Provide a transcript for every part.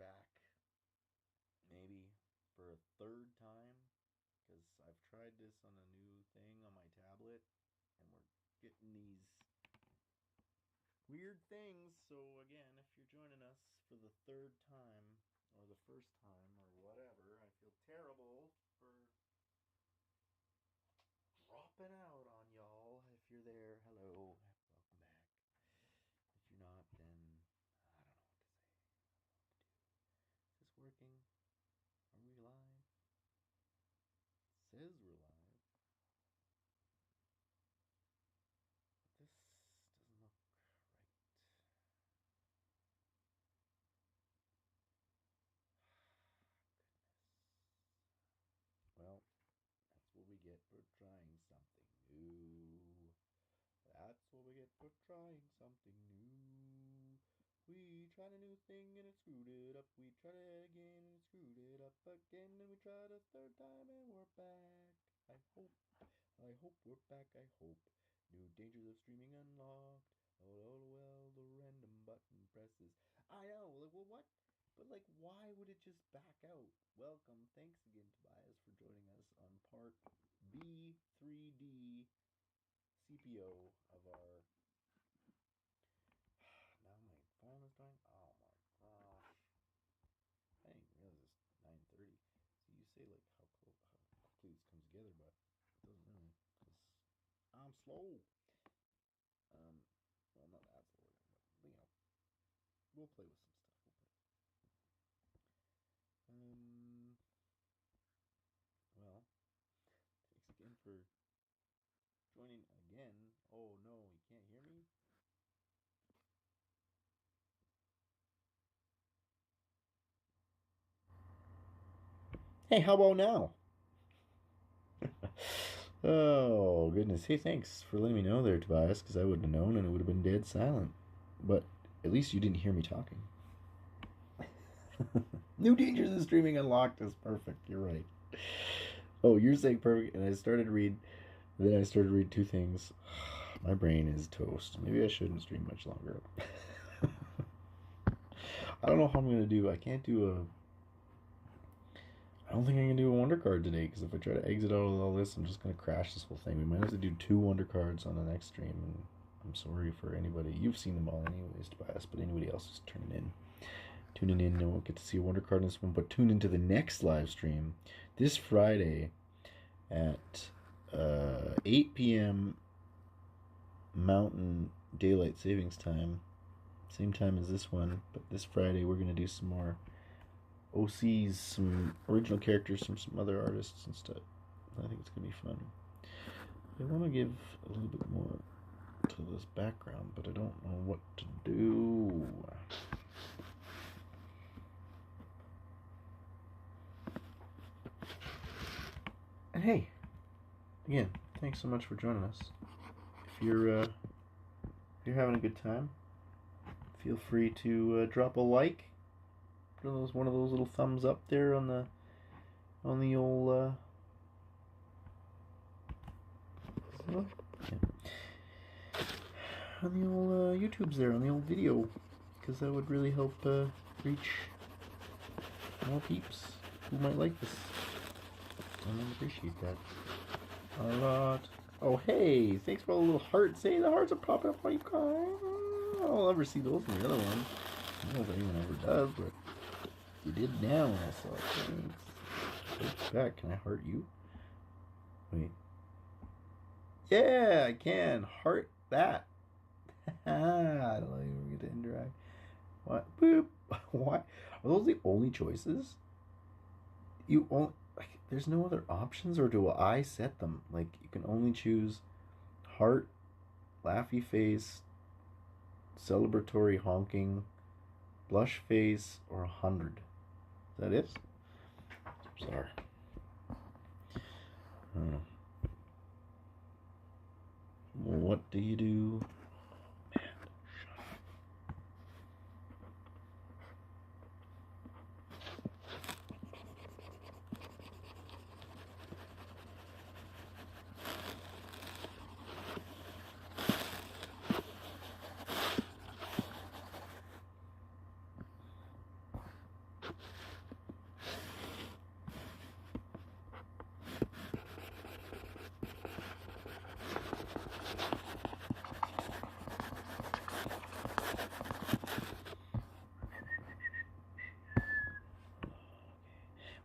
back, maybe for a third time, because I've tried this on a new thing on my tablet, and we're getting these weird things. So again, if you're joining us for the third time, or the first time, or whatever, I feel terrible for dropping out on y'all. If you're there, hello, welcome back. If you're not, then I don't know what to say. Is this working? Are we live? It says we're live. But this doesn't look right. Well, that's what we get for trying something new. That's what we get for trying something new. We tried a new thing and it screwed it up. We tried it again and it screwed it up again. And we tried a third time and we're back. I hope we're back. I hope. New dangers of streaming unlocked. Oh, well, the random button presses. I know, like, well, what? But, like, why would it just back out? Welcome. Thanks again, Tobias, for joining us on part B3D CPO of our. Now my phone is dying. Oh my gosh! I didn't realize it's 9:30. So you say like how quickly this comes together, but it doesn't really, because I'm slow. Well, not that slow, but we'll play with some stuff. Well, thanks again for joining again. Oh no, you can't hear me. Hey, how about now? Oh, goodness. Hey, thanks for letting me know there, Tobias, because I wouldn't have known and it would have been dead silent. But at least you didn't hear me talking. New dangers of streaming unlocked is perfect. You're right. Oh, you're saying perfect, and I started to read. Then I started to read two things. My brain is toast. Maybe I shouldn't stream much longer. I don't know how I'm gonna do. I can't do a. I don't think I can do a wonder card today, because if I try to exit out of all this, I'm just gonna crash this whole thing. We might have to do two wonder cards on the next stream, and I'm sorry for anybody. You've seen them all anyways, Tobias, but anybody else is tuning in, and won't get to see a wonder card in this one. But tune into the next live stream this Friday at 8 p.m. Mountain Daylight Savings Time, same time as this one. But this Friday we're gonna do some more OCs, some original characters from some other artists and stuff. I think it's gonna be fun. I want to give a little bit more to this background, but I don't know what to do. And hey, again, thanks so much for joining us. If you're having a good time, feel free to drop a like. Put one of those little thumbs up there on the old yeah. on the old YouTubes there, on the old video, because that would really help reach more peeps who might like this. And I appreciate that a lot. Oh, hey, thanks for all the little hearts. Hey, the hearts are popping up on you guys. I'll never see those in the other one. I don't know if anyone ever does, but you did now when I saw it. Thanks. Back. Can I heart you? Wait. Yeah, I can. Heart that. I don't even get to interact. What? Boop. Why? Are those the only choices? You only... Like, there's no other options, or do I set them? Like, you can only choose heart, laughy face, celebratory honking, blush face, or 100. Is that it? Sorry. I don't know. What do you do? Man, shut up.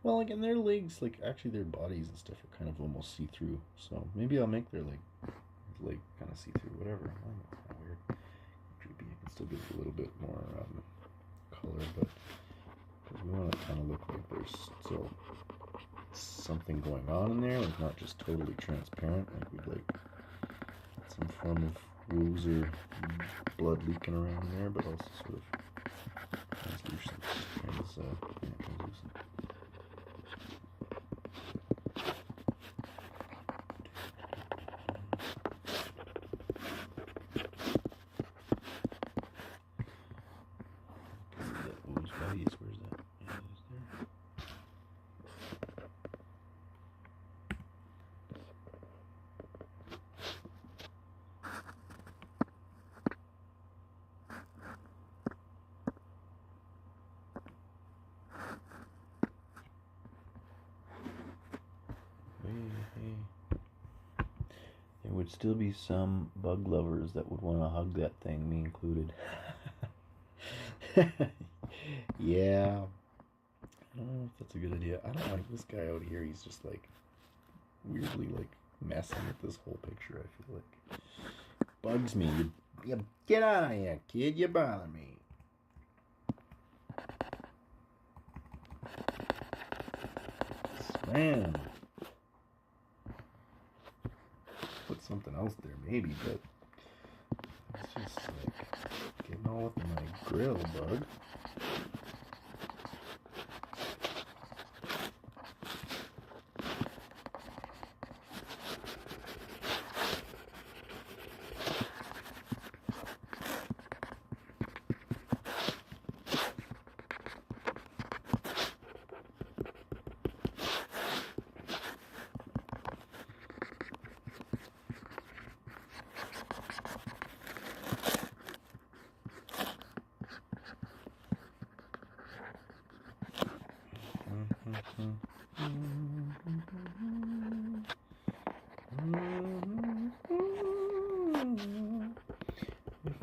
Well, like, and their legs, like, actually their bodies and stuff are kind of almost see-through. So maybe I'll make their leg kind of see-through, whatever. I don't know, kind of weird. Creepy. I can still give it a little bit more color, but because we want to kind of look like there's still something going on in there, like not just totally transparent, like we'd like some form of wooze or blood leaking around there, but also sort of translucent. Translucent. Where's that? Yeah, it is there. Hey. There would still be some bug lovers that would want to hug that thing, me included. Yeah. I don't know if that's a good idea. I don't like this guy out here. He's just like weirdly like messing with this whole picture, I feel like. Bugs me. You get out of here, kid. You bother me. Man. Put something else there maybe, but it's just like getting all up in my grill, bug.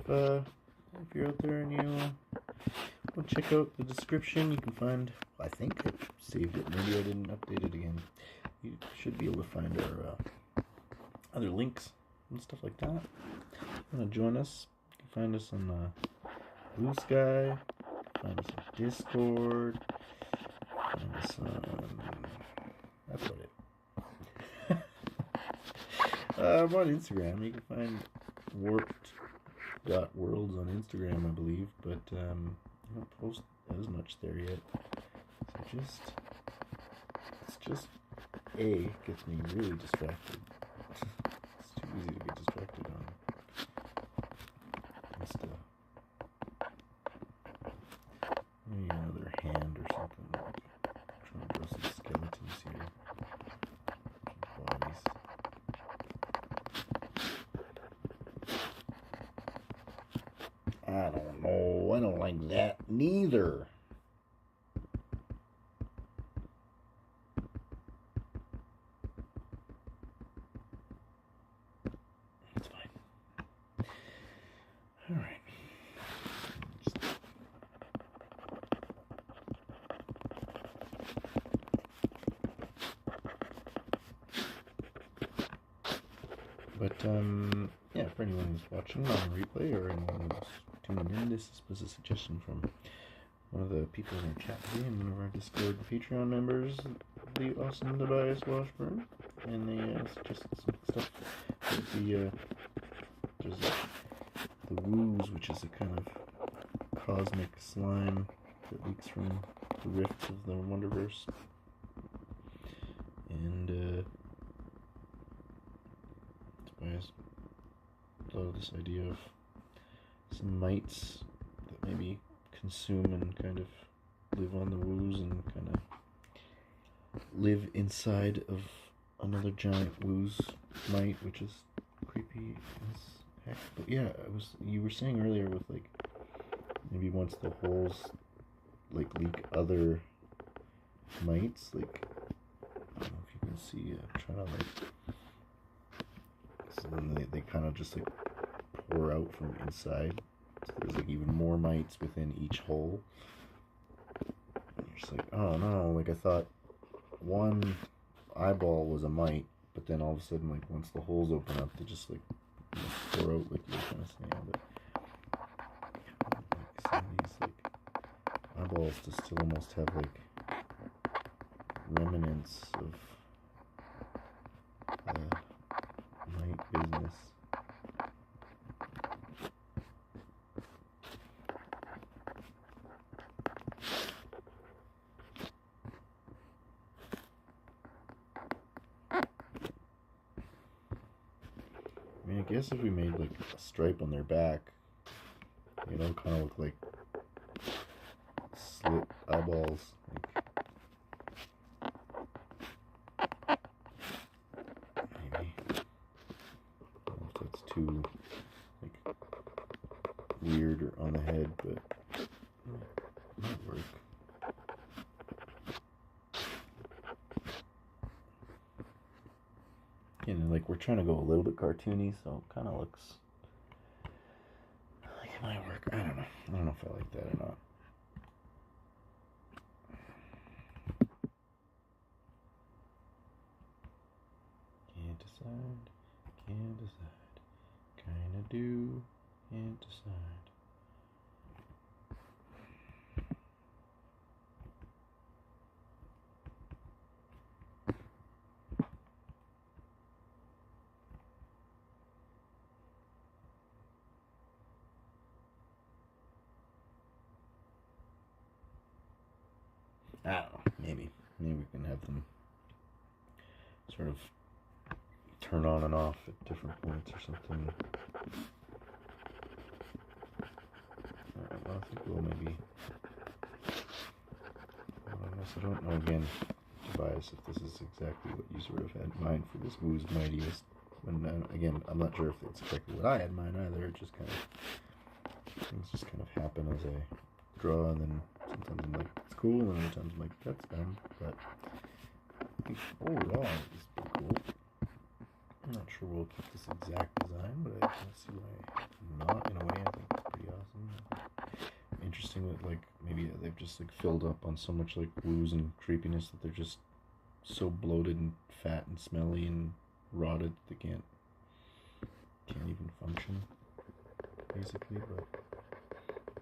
If you're out there and you want to check out the description, you can find, I think I saved it, maybe I didn't update it again. You should be able to find our other links and stuff like that. If you want to join us, you can find us on Blue Sky, find us on Discord, find us on, that's about it. I'm on Instagram. You can find warped.worlds on Instagram, I believe, but I don't post as much there yet. So it's just gets me really distracted. It's too easy to get distracted on Insta. Maybe another hand or something. I'm trying to draw some skeletons here. Some bodies. I don't know. I don't like that neither. It's fine. All right. But yeah, for anyone who's watching on replay or anyone who's tuning in, this was a suggestion from one of the people in our chat today and one of our Discord Patreon members, the awesome Tobias Washburn, and they suggested some stuff with there's the Wooze, which is a kind of cosmic slime that leaks from the rift of the Wonderverse, and Tobias thought of this idea of some mites that maybe consume and kind of live on the Wooze and kind of live inside of another giant Wooze mite, which is creepy as heck. But yeah, you were saying earlier with like maybe once the holes like leak other mites, like I don't know if you can see, I'm trying to like, so then they kind of just like pour out from inside. So there's like even more mites within each hole. And you're just like, oh no, like I thought one eyeball was a mite, but then all of a sudden, like, once the holes open up, they just, like, pour out like you're kind of saying. But like, some of these, like, eyeballs to still almost have, like, remnants of mite business. I mean, I guess if we made like a stripe on their back, you know, kind of look like slit eyeballs. Like, maybe. I don't know if that's too like weird or on the head, but it might work. And like we're trying to go a little bit cartoony, so it kind of looks like it might work. I don't know. I don't know if I like that or not. Can't decide. Can't decide. Kinda do. Can't decide. I don't know. Maybe we can have them sort of turn on and off at different points or something. I think we'll maybe. I don't know again, Tobias, if this is exactly what you sort of had in mind for this Wooze Mightiest. When again, I'm not sure if it's exactly what I had in mind either. It just kind of things just kind of happen as I draw, and then sometimes I'm like, it's cool, and other times I'm like, that's dumb. But I think overall it's pretty cool. I'm not sure we'll keep this exact design, but I can see why not. In a way, I think it's pretty awesome. Interesting that like maybe they've just like filled up on so much like wooze and creepiness that they're just so bloated and fat and smelly and rotted they can't even function basically.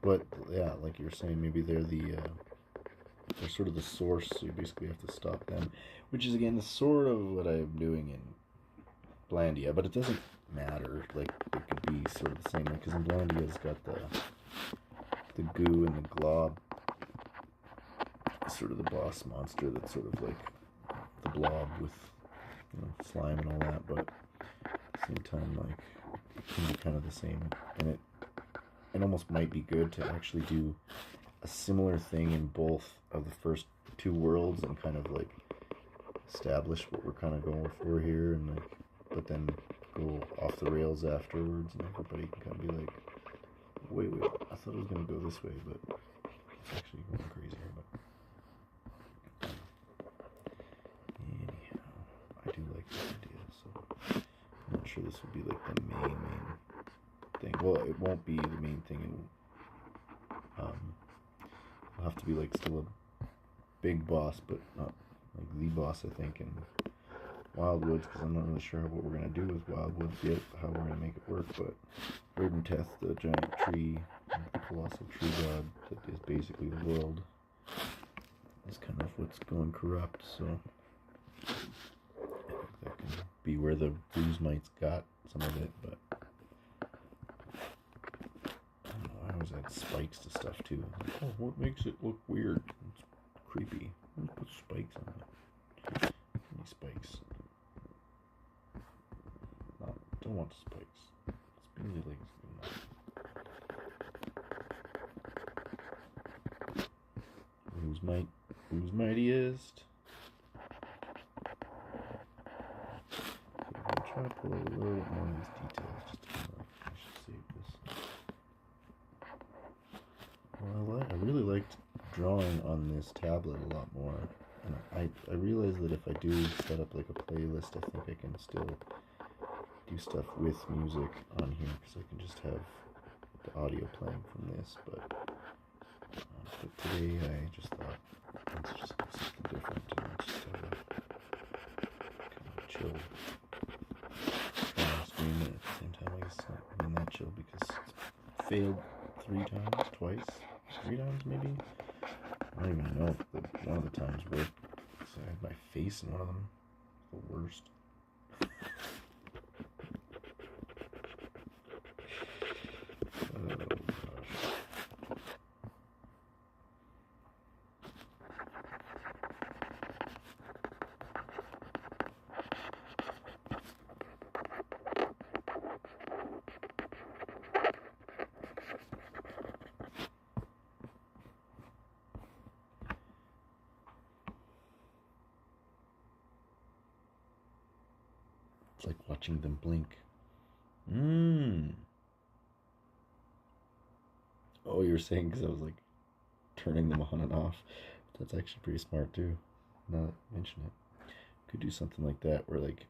But yeah, like you're saying, maybe they're they're sort of the source, so you basically have to stop them, which is again sort of what I'm doing in Blandia, but it doesn't matter. Like it could be sort of the same, because in Blandia's got the goo and the glob, sort of the boss monster that's sort of like the blob with, you know, slime and all that, but at the same time, like, it can be kind of the same, and it almost might be good to actually do a similar thing in both of the first two worlds and kind of like establish what we're kind of going for here, and like, but then go off the rails afterwards, and everybody can kind of be like, wait, I thought it was going to go this way, but it's actually going crazier. But anyhow, I do like this idea, so I'm not sure this would be like the main thing. Well, it won't be the main thing, it'll have to be like still a big boss, but not like the boss, I think, in Wildwoods, because I'm not really sure what we're going to do with Wildwoods yet, how we're going to make it work. But Verdanteth, the giant tree, the colossal tree god that is basically the world, is kind of what's going corrupt, so I think that can be where the Wooze mites got some of it. But I don't know, I always add spikes to stuff too. Like, oh, what makes it look weird? It's creepy. Let's put spikes on it. Any spikes? No, don't want spikes. Spindly legs is good enough. Who's mightiest? So I'm gonna try to pull a little bit more of these details just to kind of like, I should save this. Well, I really liked drawing on this tablet a lot more. And I realized that if I do set up like a playlist, I think I can still do stuff with music on here, because I can just have the audio playing from this. But today I just thought, let's just do something different, and let's just have failed 3 times, twice, 3 times maybe. I don't even know if one of the times worked. So I had my face in one of them. The worst. Oh gosh. It's like watching them blink. Oh, you were saying because I was like turning them on and off. That's actually pretty smart too. Now that I mention it, could do something like that where like,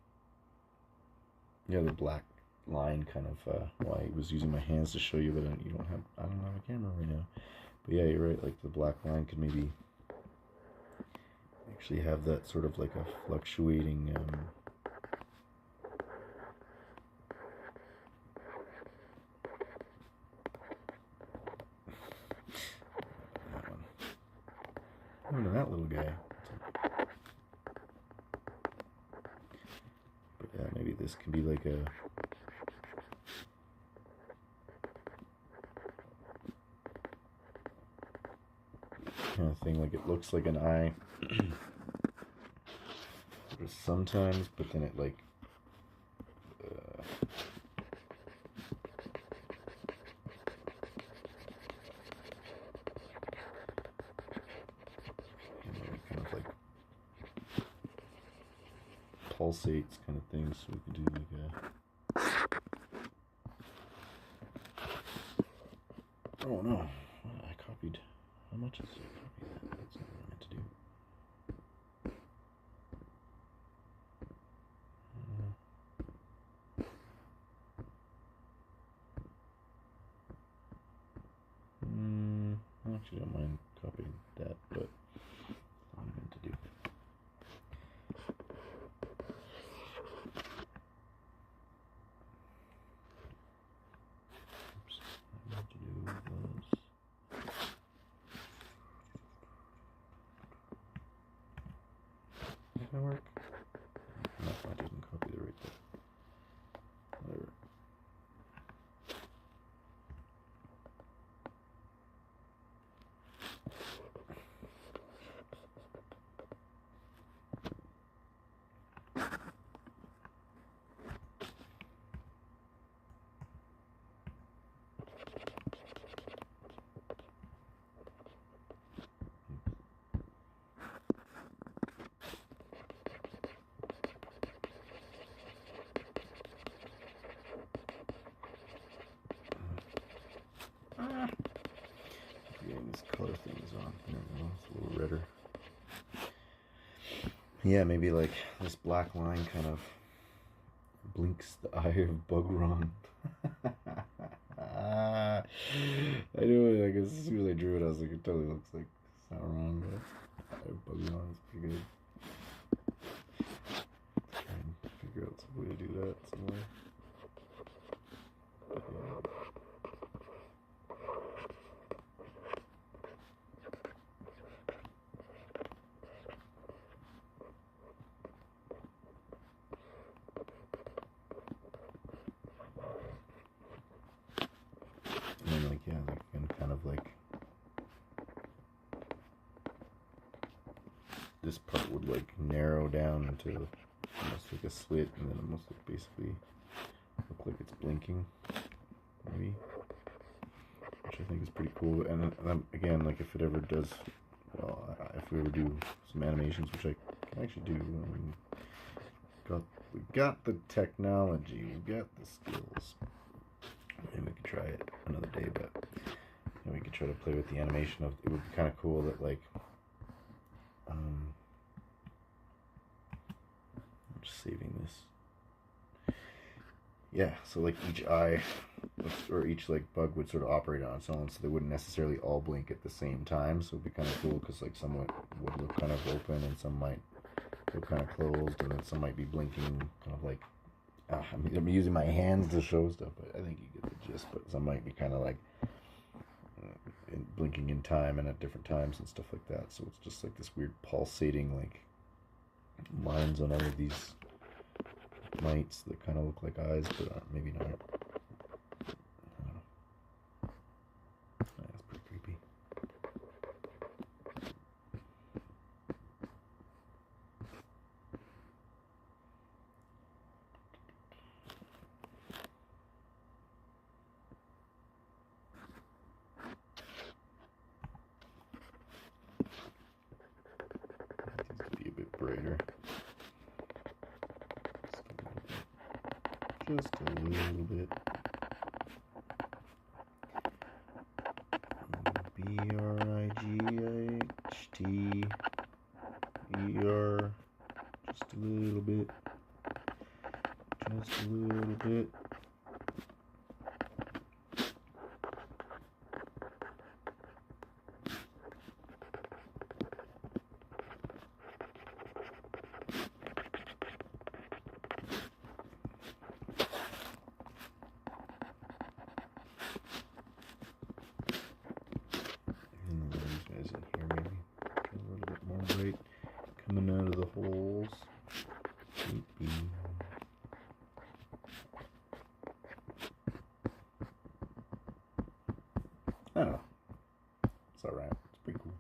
yeah, the black line kind of. Well, I was using my hands to show you, but I don't have a camera right now. But yeah, you're right. Like the black line could maybe actually have that sort of like a fluctuating. That little guy. But yeah, maybe this can be like a kind of thing, like it looks like an eye sometimes, but then it like pulsates kind of thing, so we could do like a... Oh no, I copied. How much is it? Copy that. That's not what I meant to do. I actually don't mind copying that, but that's what I meant to do. Did that work? No, I didn't copy the right there. Whatever. This color thing is on. There we go. It's a little redder. Yeah, maybe like this black line kind of blinks the eye of Bugron. I knew, like, as soon as I drew it, I was like, it totally looks like Sauron, but Bugron is pretty good. Try and figure out some way to do that somewhere. But, yeah. This part would like narrow down into almost like a slit, and then almost like basically look like it's blinking, maybe, which I think is pretty cool. And again, like if it ever does, well, if we ever do some animations, which I can actually do, we got the technology, we got the skills. Maybe we could try it another day, but we could try to play with the animation of. It would be kind of cool that like. I'm just saving this. Yeah, so like each eye or each like bug would sort of operate on its own, so they wouldn't necessarily all blink at the same time. So it'd be kind of cool because like some would look kind of open and some might look kind of closed, and then some might be blinking kind of like I'm using my hands to show stuff, but I think you get the gist. But some might be kind of like blinking in time and at different times and stuff like that. So it's just like this weird pulsating like lines on all of these mites that kind of look like eyes, but maybe not. I don't know. That's pretty creepy. Brighter. Just a little bit. BRIGHTER. Just a little bit. Just a little bit. Coming out of the holes. I don't know. It's alright. It's pretty cool.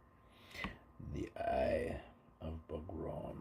The Eye of Bagron.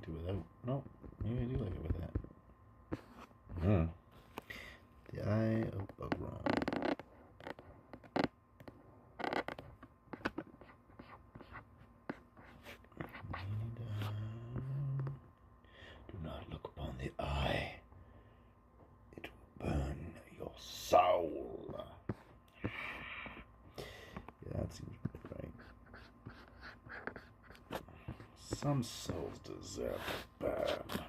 Without. No, maybe I do like it with that. The Eye of Bagron. Do not look upon the eye. It will burn your soul. Yeah, that seems right. Some souls deserve to burn.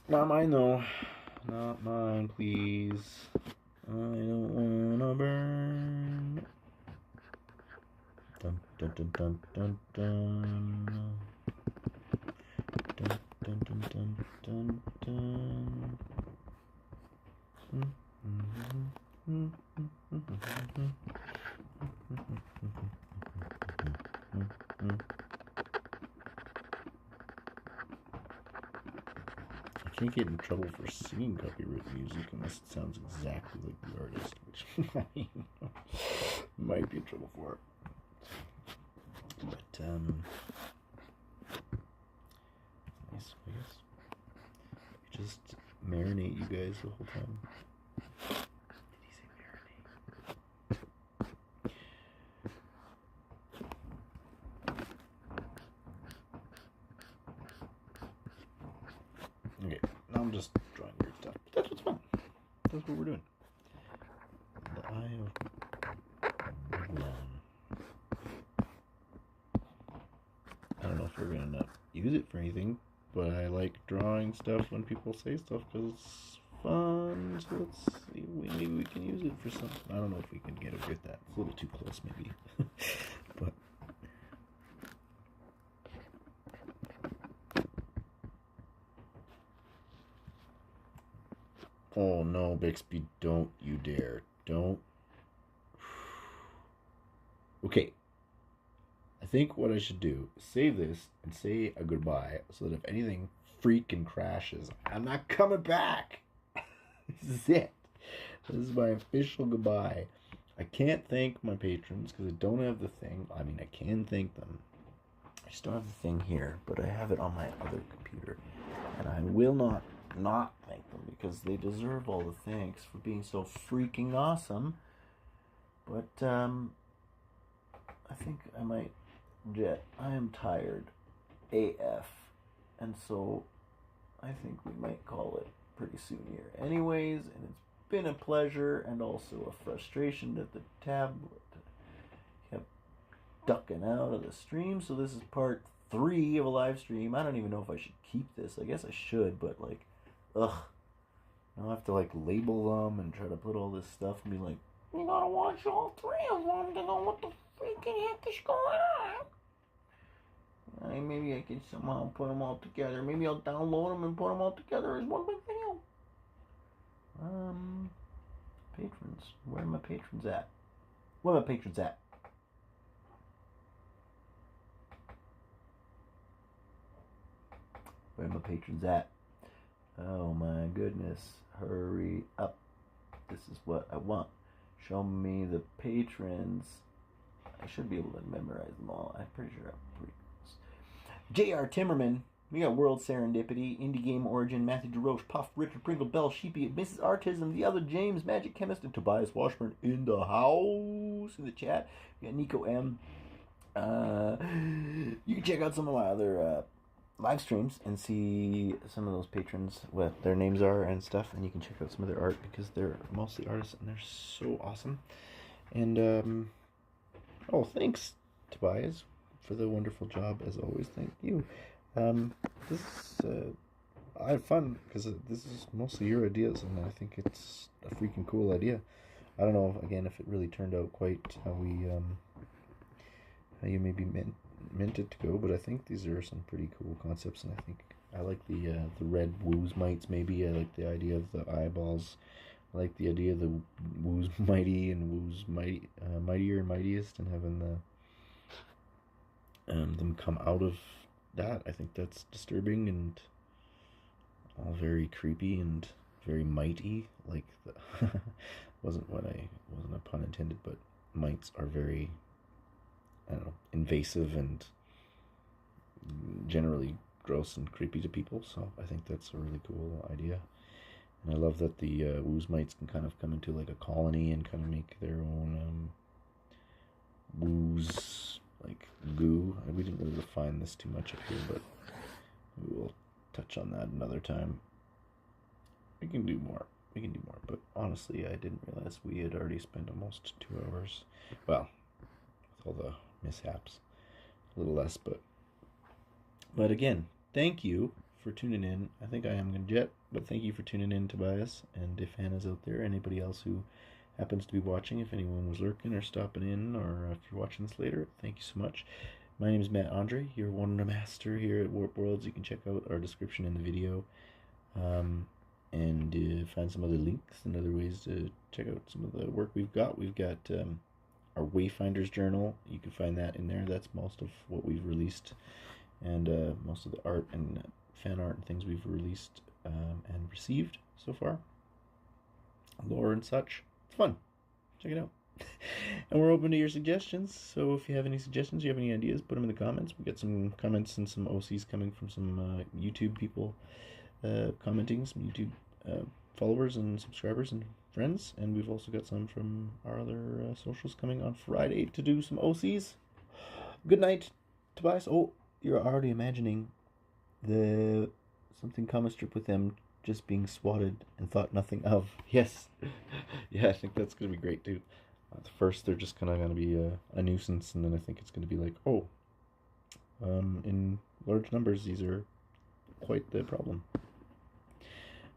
Not mine, though. Not mine, please. I don't wanna burn. Dun dun dun dun dun dun. Dun dun dun dun dun dun. I can't get in trouble for singing copyright music unless it sounds exactly like the artist, which I might be in trouble for. But nice, I guess. You just marinate you guys the whole time. Did he say marinate? Okay, now I'm just drawing weird stuff. But that's what's fun. That's what we're doing. The Eye of Wigwam. I don't know if we're gonna use it for anything, but I like drawing stuff when people say stuff because it's fun. So let's see, maybe we can use it for something. I don't know if we can get away with that. It's a little too close, maybe. But oh no, Bixby, don't you dare. Don't. Okay. I think what I should do is save this and say a goodbye so that if anything freaking crashes, I'm not coming back. This is it. This is my official goodbye. I can't thank my patrons because I don't have the thing. I mean, I can thank them. I just don't have the thing here, but I have it on my other computer. And I will not thank them because they deserve all the thanks for being so freaking awesome. But, I think I might jet. I am tired AF. And so I think we might call it pretty soon here. Anyways, and it's been a pleasure and also a frustration that the tablet kept ducking out of the stream. So this is part 3 of a live stream. I don't even know if I should keep this. I guess I should, but like, ugh. I'll have to like label them and try to put all this stuff and be like, you gotta watch all 3 of them to know what the freaking heck is going on. Maybe I can somehow put them all together. Maybe I'll download them and put them all together as one big video. Patrons. Where are my patrons at? Where are my patrons at? Where are my patrons at? Oh my goodness. Hurry up. This is what I want. Show me the patrons. I should be able to memorize them all. I'm pretty sure I'm pretty close. J.R. Timmerman. We got World Serendipity, Indie Game Origin, Matthew DeRoche, Puff, Richard Pringle, Bell, Sheepy, Mrs. Artism, The Other James, Magic Chemist, and Tobias Washburn in the house in the chat. We got Nico M. You can check out some of my other live streams and see some of those patrons, what their names are and stuff, and you can check out some of their art because they're mostly artists and they're so awesome. And oh, thanks Tobias for the wonderful job as always. Thank you. This is I have fun because this is mostly your ideas, and I think it's a freaking cool idea. I don't know again if it really turned out quite how we how you maybe meant it to go, but I think these are some pretty cool concepts, and I think I like the red Wooze mites. Maybe I like the idea of the eyeballs. I like the idea of the Wooze mighty and Wooze mighty, mightier and mightiest, and having the them come out of that. I think that's disturbing and all very creepy and very mighty. Like wasn't a pun intended, but mites are very, I don't know, invasive and generally gross and creepy to people. So I think that's a really cool idea. And I love that the Wooze mites can kind of come into like a colony and kind of make their own Wooze like goo. We didn't really refine this too much up here, but we will touch on that another time. We can do more, but honestly I didn't realize we had already spent almost 2 hours. Well, with all the mishaps, a little less, but again, thank you for tuning in. I think I am gonna jet, but thank you for tuning in, Tobias, and if Hannah's out there, anybody else who happens to be watching, if anyone was lurking or stopping in, or if you're watching this later, thank you so much. My name is Matt Andre, your Wonder Master here at Warp Worlds. You can check out our description in the video, and find some other links and other ways to check out some of the work we've got. We've got our Wayfinders journal. You can find that in there. That's most of what we've released, and most of the art and fan art and things we've released and received so far. Lore and such. It's fun. Check it out. And we're open to your suggestions, so if you have any suggestions, you have any ideas, put them in the comments. We got some comments and some OCs coming from some YouTube people commenting, some YouTube followers and subscribers and friends, and we've also got some from our other socials coming on Friday to do some OCs. Good night, Tobias. Oh, you're already imagining the something comic strip with them just being swatted and thought nothing of. Yes. Yeah, I think that's going to be great too. At first, they're just kind of going to be a nuisance, and then I think it's going to be like, oh, in large numbers, these are quite the problem.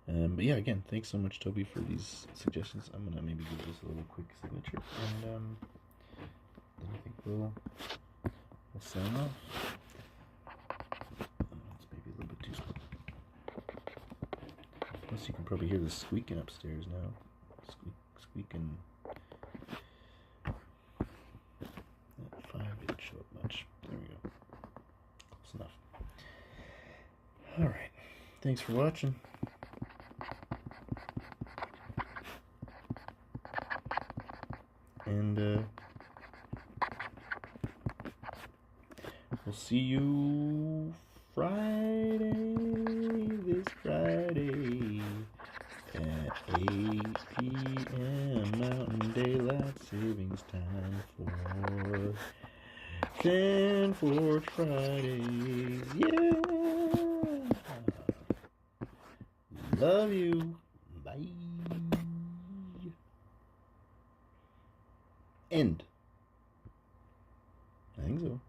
But yeah, again, thanks so much, Toby, for these suggestions. I'm going to maybe give this a little quick signature, and then I think we'll sign off. It's maybe a little bit too slow. Plus, you can probably hear the squeaking upstairs now. Squeaking. That 5 didn't show up much. There we go. Close enough. Alright. Thanks for watching. And we'll see you this Friday at 8 p.m. Mountain Daylight Savings Time for Fanart Fridays. Yeah! Love you. Bye. End. I think so.